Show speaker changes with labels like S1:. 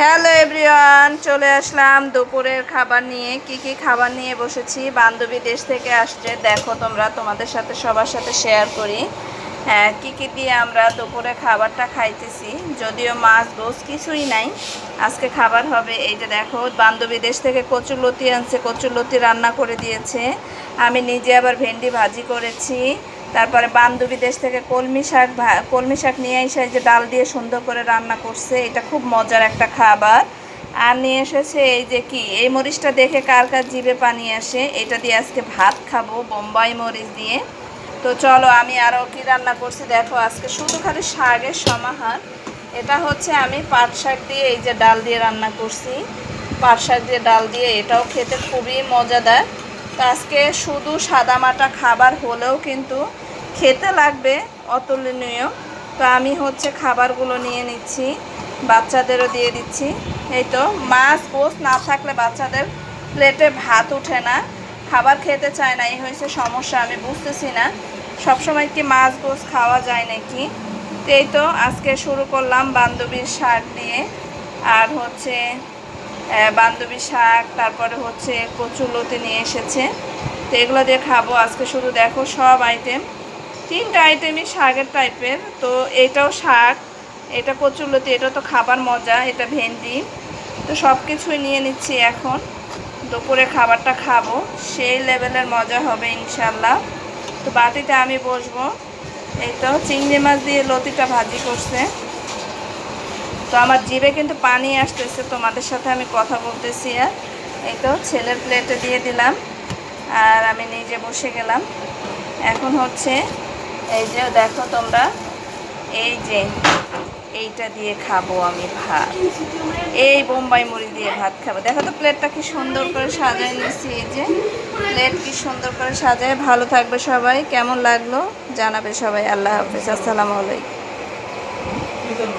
S1: Hello everyone, চলে আসলাম দুপুরের খাবার নিয়ে। কি খাবার নিয়ে বসেছি, বান্ধবী দেশ থেকে আসছে। দেখো তোমরা, তোমাদের সাথে সবার সাথে শেয়ার করি হ্যাঁ কি দিয়ে আমরা দুপুরে খাবারটা খাইতেছি। যদিও মাছ গোছ কিছুই নাই, আজকে খাবার হবে এই যে দেখো, বান্ধবী দেশ থেকে কচুরলতি আনছে, কচুরলতি রান্না করে দিয়েছে। আমি নিজে আবার ভেন্ডি ভাজি করেছি। তারপরে বান্ধবী দেশ থেকে কলমি শাক নিয়ে এসে যে ডাল দিয়ে সুন্দর করে রান্না করছে, এটা খুব মজার একটা খাবার। আর নিয়ে এসেছে এই যে কি, এই মরিচটা দেখে কার কার জিভে পানি আসে, এটা দিয়ে আজকে ভাত খাবো বোম্বাই মরিচ দিয়ে। তো চলো, আমি আরও কি রান্না করছি দেখো। আজকে শুধু খালি শাকের সমাহার। এটা হচ্ছে আমি পাট শাক দিয়ে এই যে ডাল দিয়ে রান্না করছি। পাট শাক দিয়ে ডাল দিয়ে, এটাও খেতে খুবই মজাদার। তো আজকে শুধু সাদামাটা খাবার হলেও কিন্তু খেতে লাগবে অতুলনীয়। তো আমি হচ্ছে খাবারগুলো নিয়ে নিচ্ছি, বাচ্চাদেরও দিয়ে দিচ্ছি। এই তো, মাছ গোছ না থাকলে বাচ্চাদের প্লেটে ভাত ওঠে না, খাবার খেতে চায় না। এই হয়েছে সমস্যা, আমি বুঝতেছি না সবসময় কি মাছ গোছ খাওয়া যায় নাকি। তো এই তো, আজকে শুরু করলাম বান্ধবীর শাক দিয়ে। আর হচ্ছে বান্ধবী শাক, তারপরে হচ্ছে কচুরলতি নিয়ে এসেছে। তো এগুলো দিয়ে খাবো আজকে। শুধু দেখো সব আইটেম, 3টা আইটেমই শাকের টাইপের। তো এটাও শাক, এটা কচুরলতি, এটা তো খাবার মজা, এটা ভেন্ডি। তো সব কিছুই নিয়ে নিচ্ছি এখন। দুপুরে খাবারটা খাবো, সেই লেভেলের মজা হবে ইনশাল্লাহ। তো বাটিতে আমি বসবো। এই তো চিংড়ি মাছ দিয়ে লতিটা ভাজি করছে। তো আমার জিভে কিন্তু পানি আসতেছে, তোমাদের সাথে আমি কথা বলতেছি। আর এই তো ছেলের প্লেটে দিয়ে দিলাম, আর আমি নিজে বসে গেলাম। এখন হচ্ছে এই যে দেখো তোমরা, এই যে এইটা দিয়ে খাবো আমি ভাত, এই বোম্বাই মুড়ি দিয়ে ভাত খাবো। দেখো তো প্লেটটা কি সুন্দর করে সাজায় নিয়েছি। এই যে প্লেট কি সুন্দর করে সাজায়। ভালো থাকবে সবাই, কেমন লাগলো জানাবে সবাই। আল্লাহ হাফেজ, আসসালামু আলাইকুম।